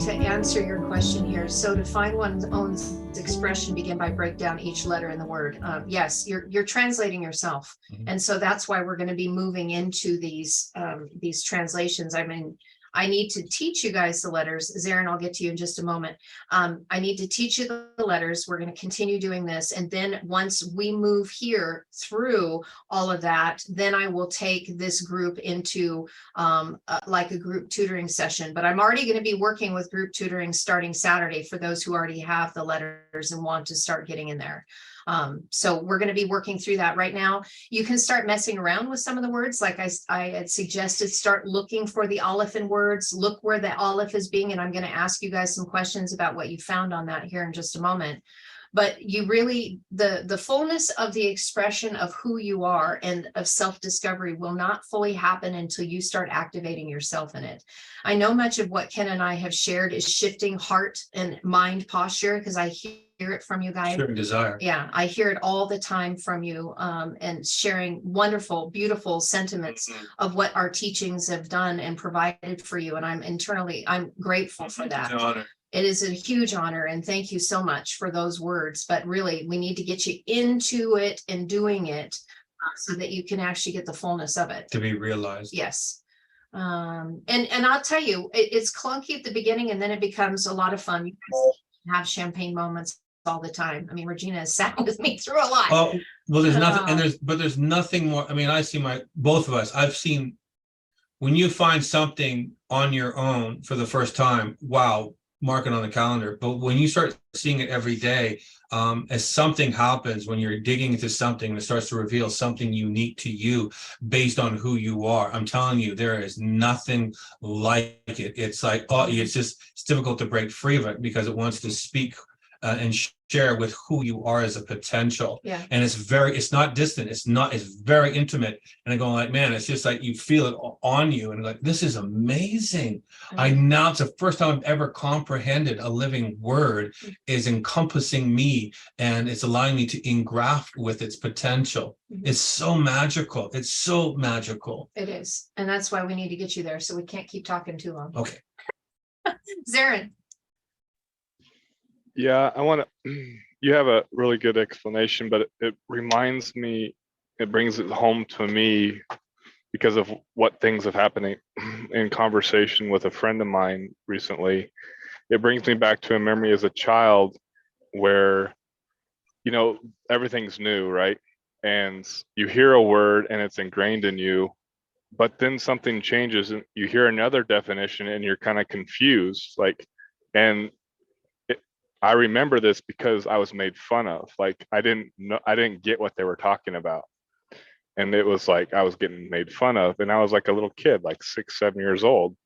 to answer your question here. So to find one's own expression, begin by break down each letter in the word. Yes, you're translating yourself. And so that's why we're going to be moving into these translations. I mean, I need to teach you guys the letters. Zarin, I'll get to you in just a moment. I need to teach you the letters. We're going to continue doing this. And then once we move here through all of that, then I will take this group into like a group tutoring session. But I'm already going to be working with group tutoring starting Saturday for those who already have the letters and want to start getting in there. So we're going to be working through that right now. You can start messing around with some of the words. Like I had suggested, start looking for the aleph in words, look where the aleph is being, and I'm going to ask you guys some questions about what you found on that here in just a moment. But you really, the fullness of the expression of who you are and of self-discovery will not fully happen until you start activating yourself in it. I know much of what Ken and I have shared is shifting heart and mind posture, because I hear it from you guys. Sharing desire. Yeah, I hear it all the time from you, and sharing wonderful, beautiful sentiments of what our teachings have done and provided for you. And I'm grateful for that. It's an honor. It is a huge honor, and thank you so much for those words. But really, we need to get you into it and doing it so that you can actually get the fullness of it. To be realized. Yes. And I'll tell you, it's clunky at the beginning, and then it becomes a lot of fun. You guys have champagne moments all the time. I mean, Regina has sat with me through a lot. Oh, well, there's nothing, and there's nothing more. I mean, I see both of us, I've seen when you find something on your own for the first time, wow, mark it on the calendar. But when you start seeing it every day, as something happens, when you're digging into something, it starts to reveal something unique to you based on who you are. I'm telling you, there is nothing like it. It's like, oh, it's difficult to break free of it because it wants to speak and share with who you are as a potential. Yeah. And it's not distant. It's very intimate. And I go like, man, it's just like you feel it on you. And like, this is amazing. It's the first time I've ever comprehended a living word is encompassing me, and it's allowing me to engraft with its potential. It's so magical. It's so magical. It is. And that's why we need to get you there. So we can't keep talking too long. Okay. Zarin. Yeah, you have a really good explanation, but it reminds me, it brings it home to me because of what things have happened in conversation with a friend of mine recently. It brings me back to a memory as a child where, everything's new, right? And you hear a word and it's ingrained in you, but then something changes and you hear another definition and you're kind of confused, I remember this because I was made fun of. Like I didn't get what they were talking about. And it was like I was getting made fun of. And I was like a little kid, like 6, 7 years old.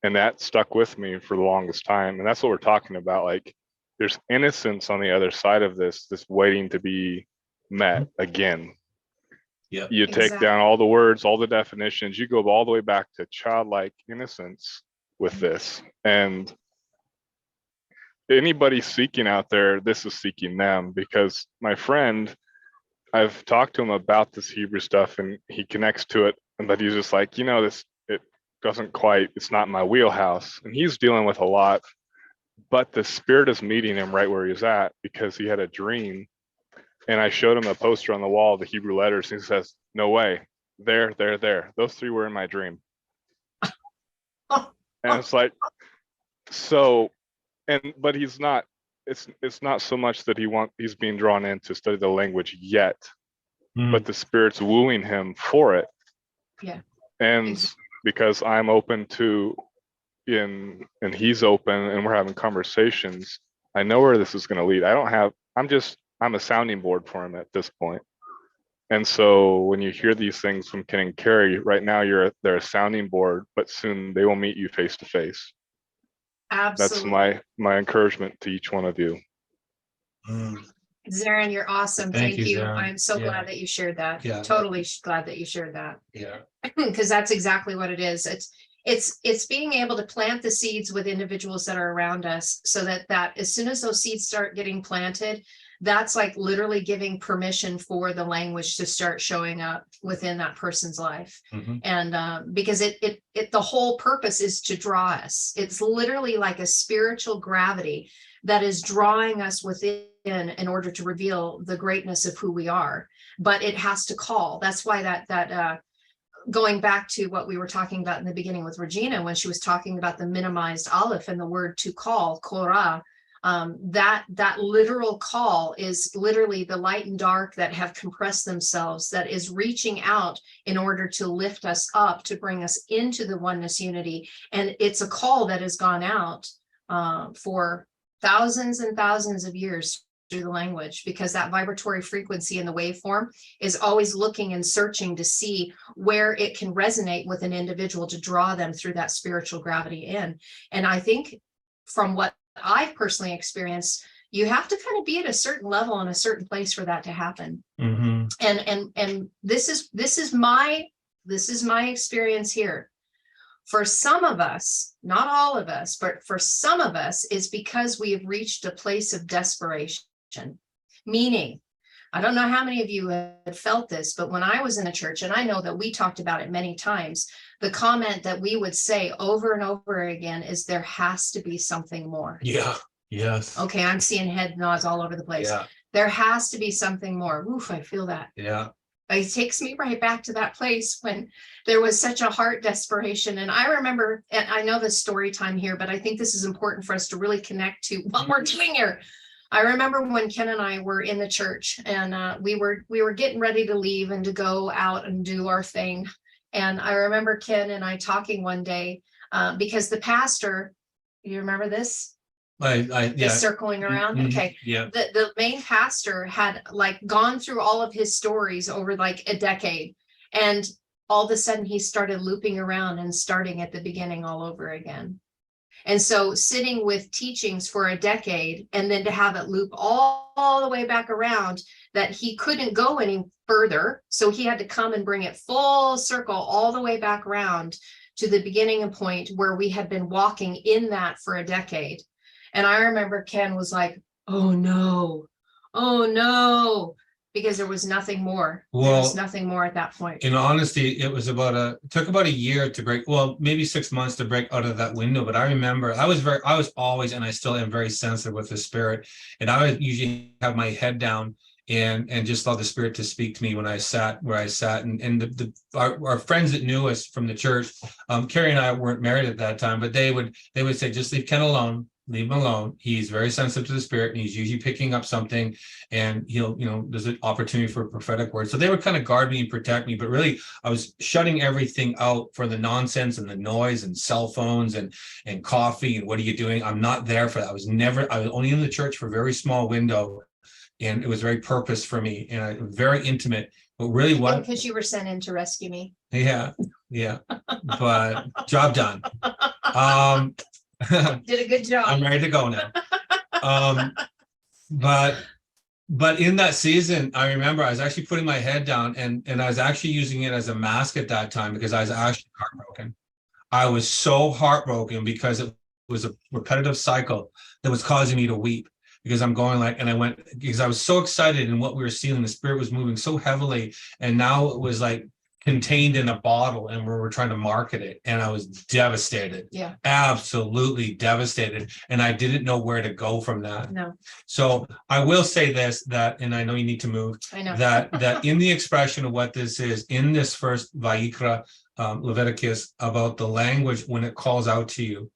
And that stuck with me for the longest time. And that's what we're talking about. Like there's innocence on the other side of this waiting to be met again. Yeah. You take down all the words, all the definitions, you go all the way back to childlike innocence with this. And anybody seeking out there, this is seeking them, because my friend, I've talked to him about this Hebrew stuff and he connects to it, but he's just like, it's not my wheelhouse. And he's dealing with a lot, but the spirit is meeting him right where he's at because he had a dream. And I showed him a poster on the wall of the Hebrew letters. And he says, no way, there. Those 3 were in my dream. And it's like, but he's not, it's not so much that he's being drawn in to study the language yet, but the spirit's wooing him for it. Yeah. And because I'm open to, and he's open and we're having conversations, I know where this is going to lead. I'm a sounding board for him at this point. And so when you hear these things from Ken and Carrie, right now they're a sounding board, but soon they will meet you face to face. Absolutely. That's my encouragement to each one of you. Zarin, you're awesome. Thank you. Zarin. I'm so glad that you shared that. Yeah. Totally glad that you shared that. Yeah. Because that's exactly what it is. It's being able to plant the seeds with individuals that are around us so that as soon as those seeds start getting planted, that's like literally giving permission for the language to start showing up within that person's life. And because the whole purpose is to draw us. It's literally like a spiritual gravity that is drawing us within in order to reveal the greatness of who we are. But it has to call. That's why that going back to what we were talking about in the beginning with Regina, when she was talking about the minimized aleph and the word to call, korah, that literal call is literally the light and dark that have compressed themselves, that is reaching out in order to lift us up, to bring us into the oneness unity. And it's a call that has gone out for thousands and thousands of years through the language, because that vibratory frequency in the waveform is always looking and searching to see where it can resonate with an individual to draw them through that spiritual gravity in. And I think from what I've personally experienced, you have to kind of be at a certain level in a certain place for that to happen. And this is my experience here. For some of us, not all of us, but for some of us, it's because we have reached a place of desperation. Meaning, I don't know how many of you have felt this, but when I was in a church, and I know that we talked about it many times, the comment that we would say over and over again is there has to be something more. Yeah. Yes. Okay, I'm seeing head nods all over the place. Yeah. There has to be something more. Oof, I feel that. Yeah. It takes me right back to that place when there was such a heart desperation. And I remember, and I know the story time here, but I think this is important for us to really connect to what we're doing here. I remember when Ken and I were in the church, and we were getting ready to leave and to go out and do our thing. And I remember Ken and I talking one day because the pastor, you remember this? Yeah. Circling around. Okay. Yeah. The main pastor had like gone through all of his stories over like a decade, and all of a sudden he started looping around and starting at the beginning all over again. And so sitting with teachings for a decade and then to have it loop all the way back around, that he couldn't go any further. So he had to come and bring it full circle all the way back around to the beginning and point where we had been walking in that for a decade. And I remember Ken was like, oh no, because there was nothing more. Well, there was nothing more at that point. In honesty, it took about a year to break, well, maybe 6 months to break out of that window. But I remember I was always, and I still am very sensitive with the spirit. And I would usually have my head down and just allow the spirit to speak to me when I sat where I sat. And our friends that knew us from the church, Carrie and I weren't married at that time, but they would say, just leave Ken alone. Leave him alone. He's very sensitive to the spirit, and he's usually picking up something, and he'll, there's an opportunity for a prophetic word. So they would kind of guard me and protect me, but really I was shutting everything out for the nonsense and the noise and cell phones and coffee and what are you doing? I'm not there for that. I was only in the church for a very small window, and it was very purpose for me and very intimate, but really what? Because you were sent in to rescue me. Yeah. But job done. Did a good job. I'm ready to go now. But in that season, I remember I was actually putting my head down, and I was actually using it as a mask at that time because I was actually heartbroken. I was so heartbroken because it was a repetitive cycle that was causing me to weep, because I'm going because I was so excited in what we were seeing. The spirit was moving so heavily, and now it was like contained in a bottle, and we were trying to market it, and I was devastated. Yeah, absolutely devastated, and I didn't know where to go from that. No. So I will say this, that, and I know you need to move, I know that in the expression of what this is in this first Vayikra, Leviticus, about the language when it calls out to you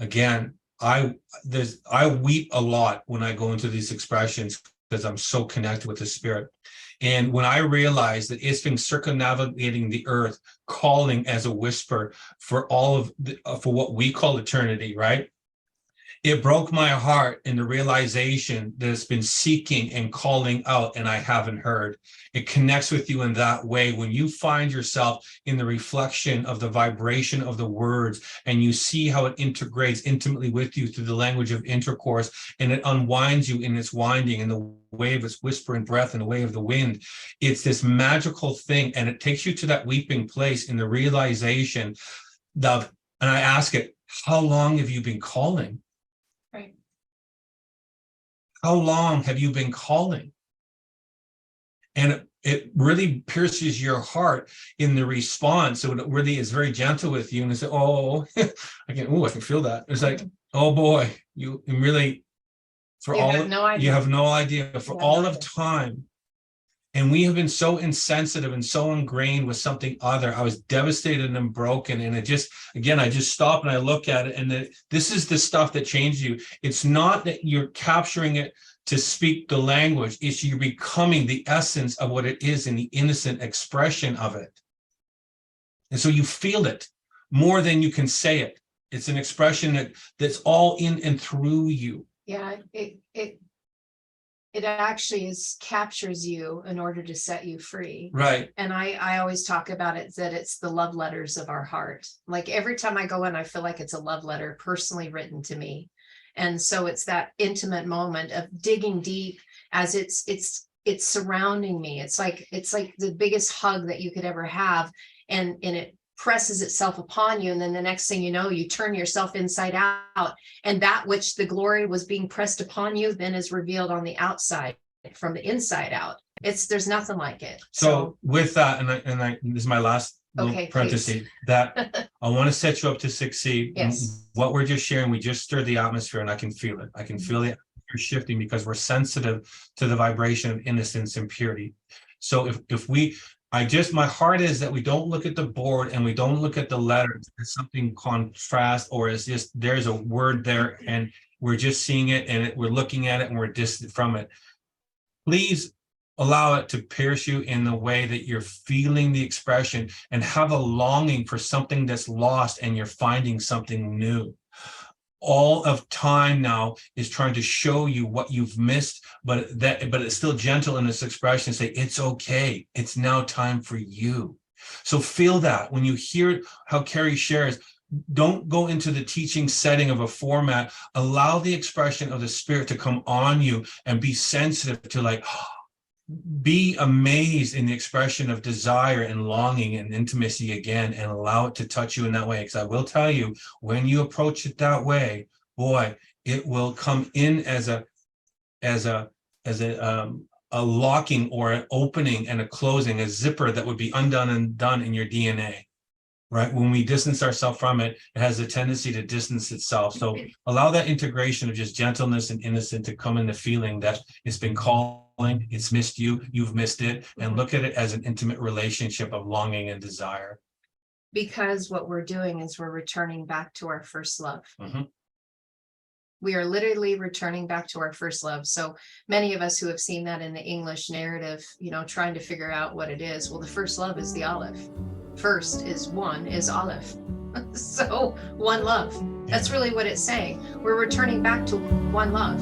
again, I weep a lot when I go into these expressions because I'm so connected with the spirit. And when I realized that it's been circumnavigating the earth, calling as a whisper for all of for what we call eternity, right? It broke my heart in the realization that it's been seeking and calling out, and I haven't heard. It connects with you in that way. When you find yourself in the reflection of the vibration of the words, and you see how it integrates intimately with you through the language of intercourse, and it unwinds you in its winding, in the way of its whispering breath and the way of the wind, it's this magical thing, and it takes you to that weeping place in the realization of, and I ask it, how long have you been calling? Right. How long have you been calling? And it really pierces your heart in the response. So it really is very gentle with you. And it's like, oh, I can feel that. It's like, oh boy, you really, for You all have no idea. you have no idea for all of time. And we have been so insensitive and so ingrained with something other. I was devastated and broken. And it just, again, I just stop and I look at it. And this is the stuff that changed you. It's not that you're capturing it to speak the language. It's you're becoming the essence of what it is in the innocent expression of it. And so you feel it more than you can say it. It's an expression that's all in and through you. Yeah, it actually captures you in order to set you free. Right. And I always talk about it, that it's the love letters of our heart. Like every time I go in, I feel like it's a love letter personally written to me. And so it's that intimate moment of digging deep as it's surrounding me. It's like the biggest hug that you could ever have. And it presses itself upon you. And then the next thing you know, you turn yourself inside out, and that which the glory was being pressed upon you then is revealed on the outside from the inside out. There's nothing like it. So with that, and I this is my last parenthesis, that I want to set you up to succeed. Yes. What we're just sharing, we just stirred the atmosphere, and I can feel it. I can feel the atmosphere shifting because we're sensitive to the vibration of innocence and purity. So if we, my heart is that we don't look at the board and we don't look at the letters as something contrast, or as just there's a word there and we're just seeing it and we're looking at it and we're distant from it. Please allow it to pierce you in the way that you're feeling the expression and have a longing for something that's lost and you're finding something new. All of time now is trying to show you what you've missed, but it's still gentle in its expression. Say, it's okay. It's now time for you. So feel that when you hear how Carrie shares, don't go into the teaching setting of a format. Allow the expression of the spirit to come on you and be sensitive to be amazed in the expression of desire and longing and intimacy again, and allow it to touch you in that way. Because I will tell you, when you approach it that way, boy, it will come in as a locking or an opening and a closing, a zipper that would be undone and done in your DNA. Right? When we distance ourselves from it, it has a tendency to distance itself. So allow that integration of just gentleness and innocence to come in the feeling that it's been calling, it's missed you, you've missed it, and look at it as an intimate relationship of longing and desire. Because what we're doing is we're returning back to our first love. Mm-hmm. We are literally returning back to our first love. So many of us who have seen that in the English narrative, trying to figure out what it is. Well, the first love is the olive. First is olive. So one love. That's really what it's saying. We're returning back to one love.